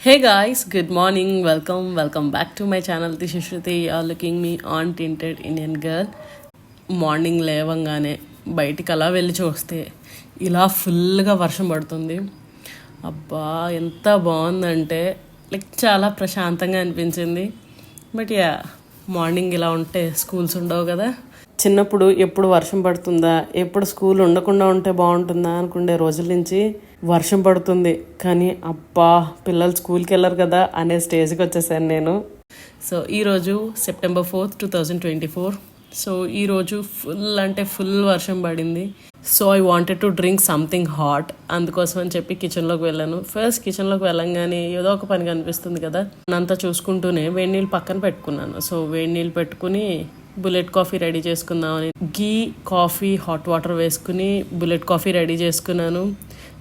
Hey guys, good morning. Welcome back to my channel. This is Shruti. You are looking me on Tinted Indian Girl. Morning లేవంగానే బయటికి అలా వెళ్ళి చూస్తే ఇలా ఫుల్గా వర్షం పడుతుంది. అబ్బా ఎంత బాగుందంటే లైక్ చాలా ప్రశాంతంగా అనిపించింది. బట్ మార్నింగ్ ఇలా ఉంటే స్కూల్స్ ఉండవు కదా. చిన్నప్పుడు ఎప్పుడు వర్షం పడుతుందా, ఎప్పుడు స్కూల్ ఉండకుండా ఉంటే బాగుంటుందా అనుకునే రోజుల నుంచి వర్షం పడుతుంది కానీ అబ్బా పిల్లలు స్కూల్కి వెళ్ళరు కదా అనే స్టేజ్కి వచ్చేసాను నేను. సో ఈరోజు September 4th, 2024. సో ఈరోజు ఫుల్ వర్షం పడింది. So I wanted to drink something hot. అందుకోసం అని చెప్పి కిచెన్లోకి వెళ్ళాను. ఫస్ట్ కిచెన్లోకి వెళ్ళంగానే ఏదో ఒక పని కనిపిస్తుంది కదా, అంతా చూసుకుంటూనే వేడి నీళ్ళు పక్కన పెట్టుకున్నాను. సో వేడి నీళ్ళు పెట్టుకుని బుల్లెట్ కాఫీ రెడీ చేసుకుందామని గీ కాఫీ హాట్ వాటర్ వేసుకుని బుల్లెట్ కాఫీ రెడీ చేసుకున్నాను.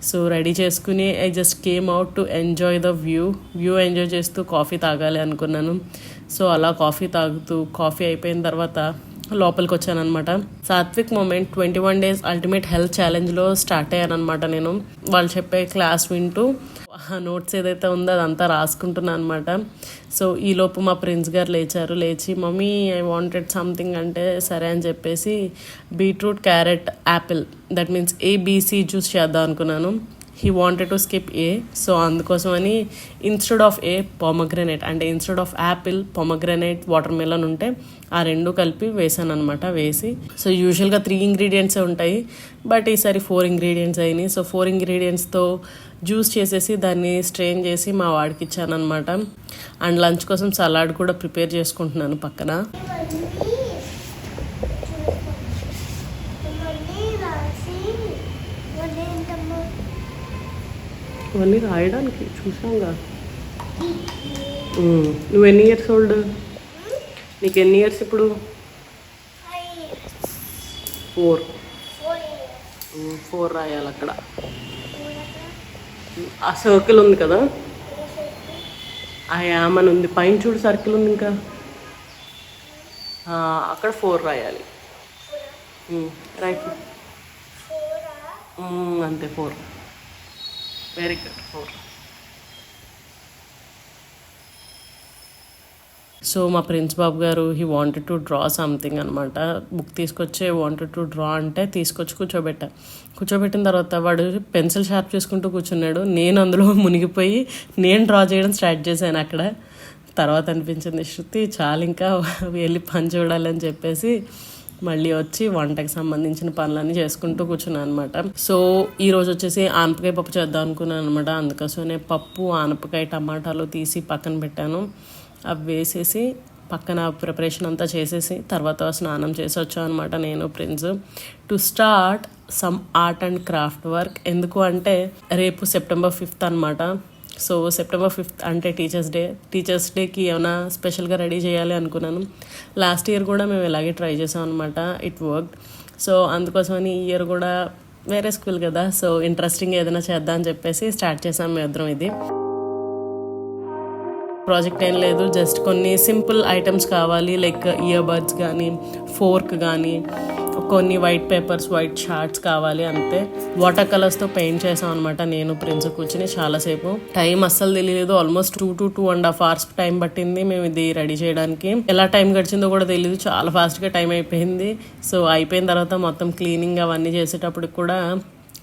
సో రెడీ చేసుకుని I just came out to enjoy the view enjoy చేస్తూ కాఫీ తాగాలి అనుకున్నాను. సో అలా కాఫీ తాగుతూ కాఫీ అయిపోయిన తర్వాత లోపలికి వచ్చాను అనమాట. Satvic movement 21 days ultimate health ఛాలెంజ్లో స్టార్ట్ అయ్యాను అనమాట. నేను వాళ్ళు చెప్పే క్లాస్ వింటూ నోట్స్ ఏదైతే ఉందో అదంతా రాసుకుంటున్నాను అనమాట. సో ఈలోపు మా ప్రిన్స్ గారు లేచి మమ్మీ ఐ వాంటెడ్ సంథింగ్ అంటే సరే అని చెప్పేసి beetroot, carrot, Apple, that means ABC juice చేద్దాం అనుకున్నాను. He wanted to skip A. So అందుకోసమని ఇన్స్టెడ్ ఆఫ్ A పొమగ్రనేట్ అంటే instead of Apple pomegranate water melon ఉంటే ఆ రెండు కలిపి వేసాను అనమాట. వేసి సో యూజువల్గా 3 ingredients ఉంటాయి, బట్ ఈసారి 4 ingredients అయినాయి. సో 4 ingredientsతో జ్యూస్ చేసేసి దాన్ని స్ట్రెయిన్ చేసి మా వాడికి ఇచ్చాను అనమాట. అండ్ లంచ్ కోసం సలాడ్ కూడా ప్రిపేర్ చేసుకుంటున్నాను పక్కన. ఇవన్నీ రాయడానికి చూసాంగా. నువ్వు ఎన్ని ఇయర్స్ ఓల్డ్? నీకు ఎన్ని ఇయర్స్ ఇప్పుడు? 4 రాయాలి అక్కడ. ఆ సర్కిల్ ఉంది కదా, ఆ యామని ఉంది పైన చూడు, సర్కిల్ ఉంది ఇంకా అక్కడ 4 రాయాలి. రైట్ అంతే 4. Very good 4. సో మా ప్రిన్స్ బాబు గారు he wanted to draw something అనమాట. బుక్ తీసుకొచ్చి వాంటెడ్ టు డ్రా అంటే తీసుకొచ్చి కూర్చోబెట్టిన తర్వాత వాడు పెన్సిల్ షార్ప్ చేసుకుంటూ కూర్చున్నాడు. నేను అందులో మునిగిపోయి నేను డ్రా చేయడం స్టార్ట్ చేశాను అక్కడ. తర్వాత అనిపించింది శృతి చాలు ఇంకా వెళ్ళి పని చూడాలని చెప్పేసి మళ్ళీ వచ్చి వంటకి సంబంధించిన పనులన్నీ చేసుకుంటూ కూర్చున్నాను అనమాట. సో ఈరోజు వచ్చేసి ఆనపకాయ పప్పు చేద్దాం అనుకున్నాను అనమాట. అందుకోసమే పప్పు, ఆనపకాయ, టమాటాలు తీసి పక్కన పెట్టాను. అవి వేసేసి పక్కన ప్రిపరేషన్ అంతా చేసేసి తర్వాత స్నానం చేసి వచ్చాను అనమాట నేను, prince, to start some art and craft work. ఎందుకు అంటే రేపు September 5th అనమాట. సో September 5th అంటే టీచర్స్ డేకి ఏమైనా స్పెషల్గా రెడీ చేయాలి అనుకున్నాను. లాస్ట్ ఇయర్ కూడా మేము ఇలాగే ట్రై చేసాం అనమాట. It work. సో అందుకోసమని ఈ ఇయర్ కూడా వేరే స్కూల్ కదా, సో ఇంట్రెస్టింగ్ ఏదైనా చేద్దాం అని చెప్పేసి స్టార్ట్ చేసాం మేము ఇద్దరం. ఇది ప్రాజెక్ట్ ఏం లేదు, జస్ట్ కొన్ని సింపుల్ ఐటమ్స్ కావాలి, లైక్ ఇయర్ బడ్స్ కానీ, ఫోర్క్ కానీ, కొన్ని వైట్ పేపర్స్, వైట్ చార్ట్స్ కావాలి అంతే. వాటర్ కలర్స్తో పెయింట్ చేసాం అనమాట నేను, ప్రిన్స్ కూర్చుని చాలాసేపు. టైం అస్సలు తెలియలేదు. ఆల్మోస్ట్ 2 to 2.5 hours టైం పట్టింది మేము ఇది రెడీ చేయడానికి. ఎలా టైం గడిచిందో కూడా తెలియదు, చాలా ఫాస్ట్గా టైం అయిపోయింది. సో అయిపోయిన తర్వాత మొత్తం క్లీనింగ్ అవన్నీ చేసేటప్పుడు కూడా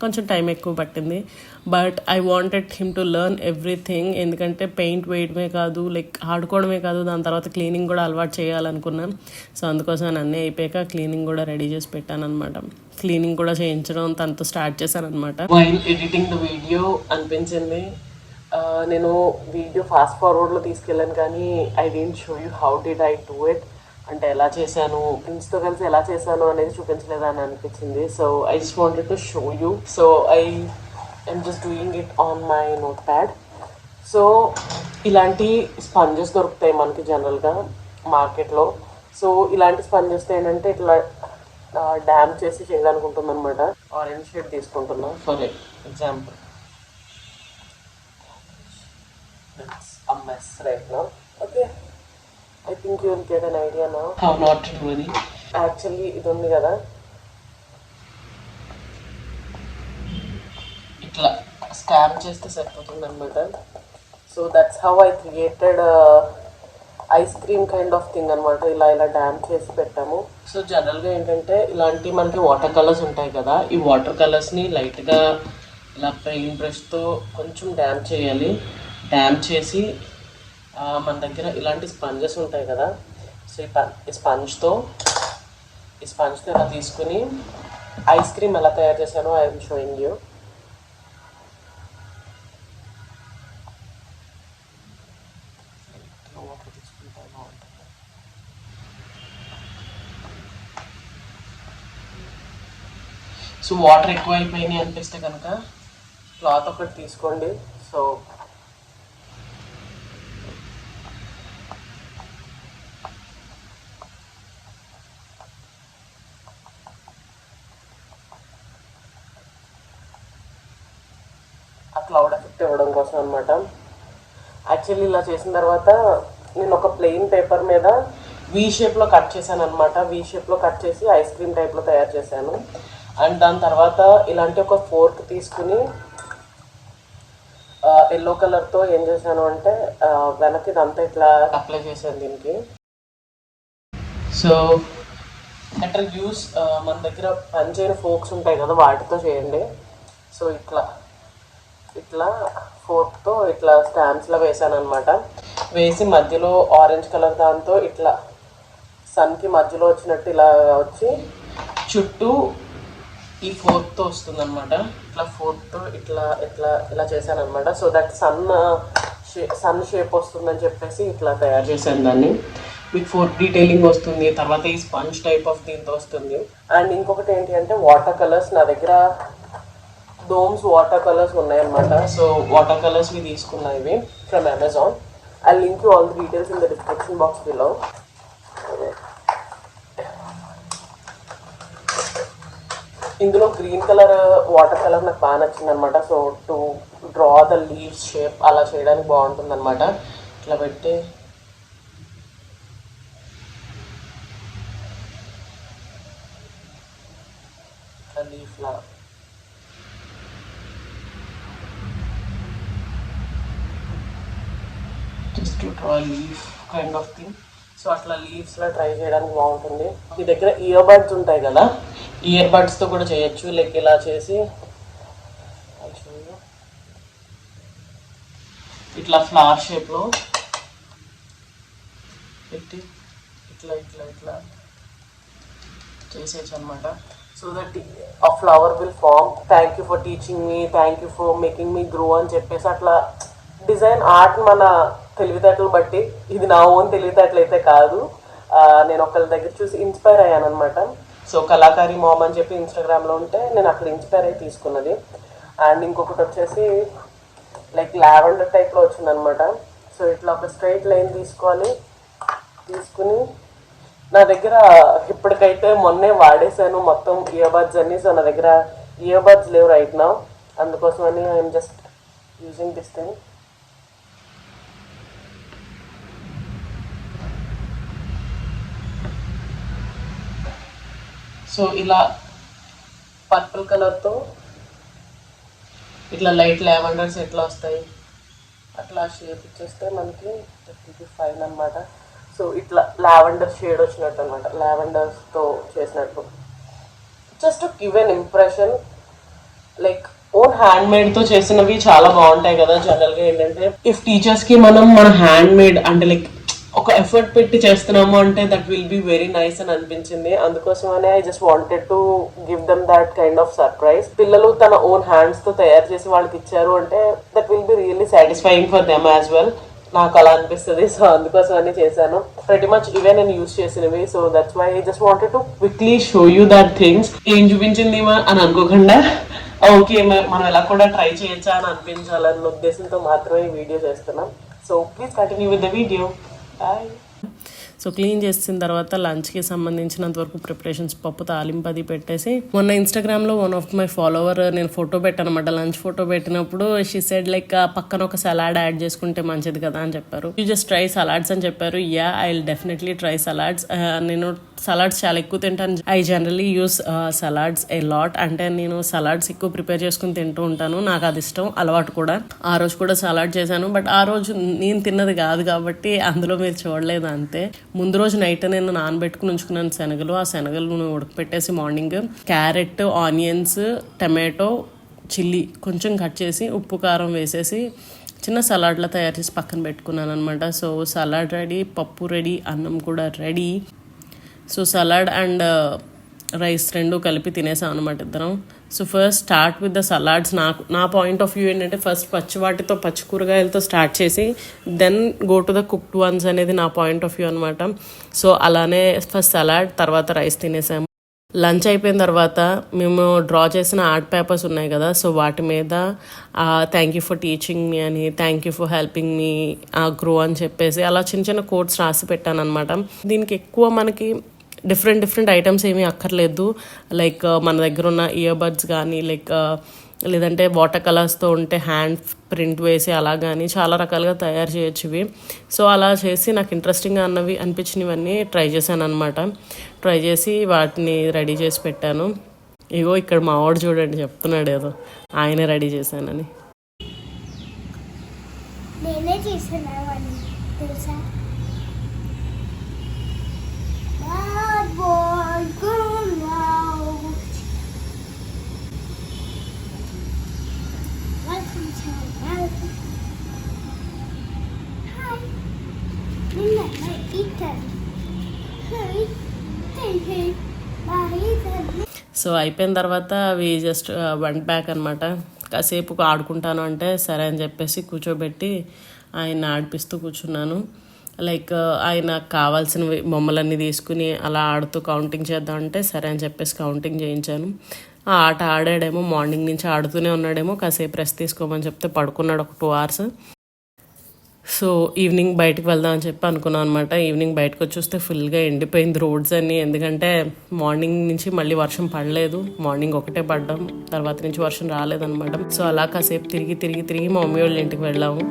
కొంచెం టైం ఎక్కువ పట్టింది. But I wanted him to learn everything. ఎందుకంటే పెయింట్ వేయడమే కాదు, లైక్ ఆడుకోవడమే కాదు, దాని తర్వాత క్లీనింగ్ కూడా అలవాటు చేయాలనుకున్నాను. సో అందుకోసం అన్నీ అయిపోయాక క్లీనింగ్ కూడా రెడీ చేసి పెట్టాను అనమాట. క్లీనింగ్ కూడా చేయించడం తనతో స్టార్ట్ చేశాను అనమాట. వైల్ ఎడిటింగ్ ద వీడియో అనిపించింది నేను వీడియో ఫాస్ట్ ఫార్వర్డ్లో తీసుకెళ్ళాను కానీ I don't show you how did I do it, అంటే ఎలా చేశాను, ఫ్రెండ్స్తో కలిసి ఎలా చేశాను అనేది చూపించలేదని అనిపించింది. So I just wanted to show you. So I am just doing it on my notepad. So ఇలాంటి స్పంజెస్ దొరుకుతాయి మనకి జనరల్గా మార్కెట్లో. సో ఇలాంటి స్పంజెస్ ఏంటంటే ఇట్లా డ్యామ్ చేసి చేయడానికి ఉంటుంది అనమాట. ఆరెంజ్ షేడ్ తీసుకుంటున్నా for example. It's a mess right now. Okay, I think you will get an idea now how not to do it. Actually ఇది ఉంది కదా, ఇట్లా స్కాన్ చేస్తే సరిపోతుంది అనమాట. So that's how I created ice cream kind of thing అనమాట. ఇలా ఇలా డ్యామ్ చేసి పెట్టాము. సో జనరల్గా ఏంటంటే ఇలాంటి మనకి వాటర్ కలర్స్ ఉంటాయి కదా, ఈ వాటర్ కలర్స్ని లైట్గా ఇలా పెయింట్ బ్రష్తో కొంచెం డ్యామ్ చేయాలి. డ్యామ్ చేసి మన దగ్గర ఇలాంటి స్పంజెస్ ఉంటాయి కదా, సో ఈ స్పంజ్తో ఇలా తీసుకుని ఐస్ క్రీమ్ ఎలా తయారు చేశానో I'm showing you. So water ఎక్కువ అయిపోయినాయి అనిపిస్తే కనుక క్లాత్ ఒకటి తీసుకోండి. సో ఆ క్లౌడ్ ఎఫెక్ట్ ఇవ్వడం కోసం అనమాట. యాక్చువల్లీ ఇలా చేసిన తర్వాత నేను ఒక ప్లెయిన్ పేపర్ మీద వీ షేప్లో కట్ చేశాను అనమాట. వీ షేప్లో కట్ చేసి ఐస్ క్రీమ్ టైప్లో తయారు చేశాను. అండ్ దాని తర్వాత ఇలాంటి ఒక ఫోర్క్ తీసుకుని ఎల్లో కలర్తో ఏం చేశాను అంటే వెనక్కి ఇదంతా ఇట్లా అప్లై చేశాను దీనికి. సో బెటర్ యూస్ మన దగ్గర పనిచేయని ఫోర్క్స్ ఉంటాయి కదా, వాటితో చేయండి. సో ఇట్లా ఫోర్క్తో ఇట్లా స్టాంప్స్లో వేసాను అనమాట. వేసి మధ్యలో ఆరెంజ్ కలర్ దాంతో ఇట్లా సన్కి మధ్యలో వచ్చినట్టు ఇలా వచ్చి చుట్టూ ఈ ఫోర్క్తో వస్తుంది అనమాట. ఇట్లా ఫోర్క్తో ఇలా చేశాను అనమాట. సో దట్ సన్ షేప్ వస్తుందని చెప్పేసి ఇట్లా తయారు చేశాను దాన్ని. మీకు ఫోర్క్ డీటెయిలింగ్ వస్తుంది, తర్వాత ఈ స్పంజ్ టైప్ ఆఫ్ దీంతో వస్తుంది. అండ్ ఇంకొకటి ఏంటి అంటే వాటర్ కలర్స్. నా దగ్గర డోమ్స్ వాటర్ కలర్స్ ఉన్నాయన్నమాట. సో వాటర్ కలర్స్వి తీసుకున్నా ఇవి from Amazon. I link you all the details in the description box below. ఇందులో గ్రీన్ కలర్ వాటర్ కలర్ నాకు బాగా నచ్చింది అనమాట. So to draw the leaves shape అలా చేయడానికి బాగుంటుంది అనమాట. ఇట్లా పెట్టి ఇట్లా లీఫ్లా just to draw leaf kind of thing. So అట్లా లీవ్స్లో ట్రై చేయడానికి బాగుంటుంది. మీ దగ్గర ఇయర్ బడ్స్ ఉంటాయి కదా, ఇయర్ బడ్స్తో కూడా చేయొచ్చు. లైక్ ఇలా చేసి ఇట్లా ఫ్లవర్ షేప్లో పెట్టి ఇట్లా చేసేయచ్చు అనమాట. So that a flower will form. Thank you for teaching me, thank you for making me grow అని చెప్పేసి అట్లా డిజైన్ ఆర్ట్ మన తెలివితేటలు బట్టి. ఇది నా ఓన్ తెలివితేటలు అయితే కాదు, నేను ఒకళ్ళ దగ్గర చూసి ఇన్స్పైర్ అయ్యాను అనమాట. సో కళాకారి మామ్ అని చెప్పి ఇన్స్టాగ్రామ్లో ఉంటే నేను అక్కడ ఇన్స్పైర్ అయ్యి తీసుకున్నది. అండ్ ఇంకొకటి వచ్చేసి లైక్ లావెండర్ టైప్లో వచ్చిందనమాట. సో ఇట్లా ఒక స్ట్రైట్ లైన్ తీసుకుని నా దగ్గర ఇప్పటికైతే మొన్నే వాడేసాను మొత్తం ఇయర్ బడ్స్ అన్ని. సో నా దగ్గర ఇయర్ బడ్స్ లేవు రైట్ నౌ, అందుకోసమని I'm just using this thing. So ఇలా పర్పుల్ కలర్తో ఇట్లా లైట్ లావెండర్స్ ఎట్లా వస్తాయి అట్లా షేప్ ఇచ్చేస్తే మనకి ఫైన్ అనమాట. సో ఇట్లా లావెండర్ షేడ్ వచ్చినట్టు అనమాట, లావెండర్స్తో చేసినట్టు. Just to give an impression. Like own hand మేడ్తో చేసినవి చాలా బాగుంటాయి కదా. జనరల్గా ఏంటంటే ఇఫ్ టీచర్స్కి మనం మన హ్యాండ్ మేడ్ అంటే లైక్ ఒక ఎఫర్ట్ పెట్టి చేస్తున్నాము అంటే that will be very nice అని అనిపించింది. అందుకోసమనే I just wanted to give them that kind of surprise. పిల్లలు తన ఓన్ హ్యాండ్స్తో తయారు చేసి వాళ్ళకి ఇచ్చారు అంటే that will be really satisfying for them as well. నాకు అలా అనిపిస్తుంది. సో అందుకోసం అన్నీ చేశాను. ప్రతి మచ్ ఇవే నేను యూజ్ చేసినవి. So that's why I just wanted to quickly show you that things. ఏం చూపించింది అని అనుకోకుండా ఓకే మనం ఎలా కూడా ట్రై చేయొచ్చా అని అనిపించాలన్న ఉద్దేశంతో మాత్రమే ఈ వీడియో చేస్తున్నాం. So please continue with the video. Bye. So clean చేసిన తర్వాత లంచ్కి సంబంధించినంత వరకు ప్రిపరేషన్స్ పప్పు తాలింపు అది పెట్టేసి మొన్న ఇన్స్టాగ్రామ్లో వన్ ఆఫ్ మై ఫాలోవర్ నేను ఫోటో పెట్టాను అనమాట. లంచ్ ఫోటో పెట్టినప్పుడు షీ సెడ్ లైక్ పక్కన ఒక సలాడ్ యాడ్ చేసుకుంటే మంచిది కదా అని చెప్పారు. యూ జస్ట్ ట్రై సలాడ్స్ అని చెప్పారు. Yeah, I will definitely try salads. నేను సలాడ్స్ చాలా ఎక్కువ తింటాను. I generally use salads a lot. అంటే నేను సలాడ్స్ ఎక్కువ ప్రిపేర్ చేసుకుని తింటూ ఉంటాను. నాకు అది ఇష్టం, అలవాటు కూడా. ఆ రోజు కూడా సలాడ్ చేశాను, బట్ ఆ రోజు నేను తిన్నది కాదు కాబట్టి అందులో మీరు చూడలేదు అంతే. ముందు రోజు నైట్ నేను నానబెట్టుకుని ఉంచుకున్నాను శనగలు. ఆ శనగలు ఉడకపెట్టేసి morning carrot, onions, tomato, chilli కొంచెం కట్ చేసి ఉప్పు కారం వేసేసి చిన్న సలాడ్లా తయారు చేసి పక్కన పెట్టుకున్నాను అనమాట. సో సలాడ్ రెడీ, పప్పు రెడీ, అన్నం కూడా ready. So salad and rice రెండు కలిపి తినేసాం అనమాట ఇద్దరం. So first start with the salads. నా పాయింట్ ఆఫ్ వ్యూ ఏంటంటే ఫస్ట్ పచ్చి కూరగాయలతో స్టార్ట్ చేసి then go to the cooked ones అనేది నా పాయింట్ ఆఫ్ వ్యూ అనమాట. సో అలానే ఫస్ట్ సలాడ్, తర్వాత రైస్ తినేసాము. లంచ్ అయిపోయిన తర్వాత మేము డ్రా చేసిన ఆర్ట్ పేపర్స్ ఉన్నాయి కదా, సో వాటి మీద thank you for teaching me అని, thank you for helping me grow అని చెప్పేసి అలా చిన్న చిన్న కోట్స్ రాసి పెట్టాను అనమాట. దీనికి ఎక్కువ మనకి డిఫరెంట్ ఐటమ్స్ ఏమీ అక్కర్లేదు. లైక్ మన దగ్గర ఉన్న ఇయర్ బడ్స్ కానీ లేదంటే వాటర్ కలర్స్తో ఉంటే హ్యాండ్ ప్రింట్ వేసి అలా కానీ చాలా రకాలుగా తయారు చేయొచ్చు ఇవి. సో అలా చేసి నాకు ఇంట్రెస్టింగ్గా అనిపించినవన్నీ ట్రై చేశాను అనమాట. ట్రై చేసి వాటిని రెడీ చేసి పెట్టాను. ఇగో ఇక్కడ మా వాడు చూడండి చెప్తున్నాడు ఏదో ఆయనే రెడీ చేశానని. సో అయిపోయిన తర్వాత అవి జస్ట్ వెంట్ బ్యాక్ అనమాట. కాసేపు ఆడుకుంటాను అంటే సరే అని చెప్పేసి కూర్చోబెట్టి ఆయన ఆడిపిస్తూ కూర్చున్నాను. లైక్ ఆయన కావాల్సిన బొమ్మలన్నీ తీసుకుని అలా ఆడుతూ కౌంటింగ్ చేద్దామంటే సరే అని చెప్పేసి కౌంటింగ్ చేయించాను. ఆ ఆట ఆడాడేమో, మార్నింగ్ నుంచి ఆడుతూనే ఉన్నాడేమో. కాసేపు రెస్ట్ తీసుకోమని చెప్తే పడుకున్నాడు ఒక 2 hours. సో ఈవినింగ్ బయటకు వెళ్దాం అని చెప్పి అనుకున్నాను అనమాట. ఈవినింగ్ బయటకు వచ్చి చూస్తే ఫుల్గా ఎండిపోయింది రోడ్స్ అన్ని. ఎందుకంటే మార్నింగ్ నుంచి మళ్ళీ వర్షం పడలేదు. మార్నింగ్ ఒకటే పడ్డాం, తర్వాత నుంచి వర్షం రాలేదనమాట. సో అలా కాసేపు తిరిగి మా మమ్మీ వాళ్ళ ఇంటికి వెళ్ళాము.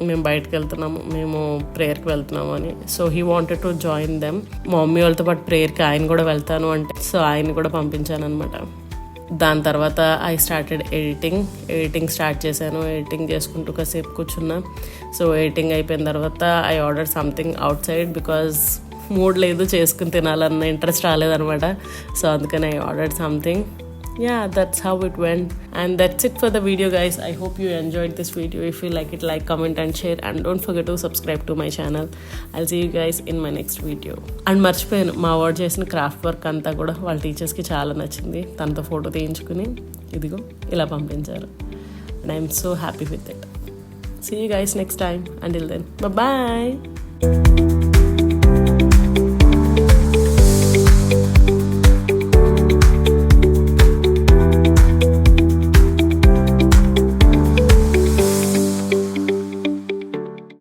మేము బయటకు వెళ్తున్నాము, మేము ప్రేయర్కి వెళ్తున్నాము అని. So he wanted to join them. మా మమ్మీ వాళ్ళతో పాటు ప్రేయర్కి ఆయన కూడా వెళ్తాను అంటే సో ఆయన కూడా పంపించాను అనమాట. దాని తర్వాత ఐ స్టార్టెడ్ ఎడిటింగ్ స్టార్ట్ చేశాను. ఎడిటింగ్ చేసుకుంటూ కాసేపు కూర్చున్నా. సో ఎడిటింగ్ అయిపోయిన తర్వాత I order something out side because mood లేదు, చేసుకుని తినాలన్న ఇంట్రెస్ట్ రాలేదనమాట. సో అందుకని I order something. Yeah, that's how it went, and that's it for the video, guys. I hope you enjoyed this video. If you like it, like, comment and share, and don't forget to subscribe to my channel. I'll see you guys in my next video. And మర్చిపోయాను, మా వాడు చేసిన craft work అంతా కూడా వాళ్ళ టీచర్స్కి చాలా నచ్చింది. తనతో ఫోటో తీయించుకుని ఇదిగో ఇలా పంపించారు. and I'm so happy with it. See you guys next time. Until then, bye bye.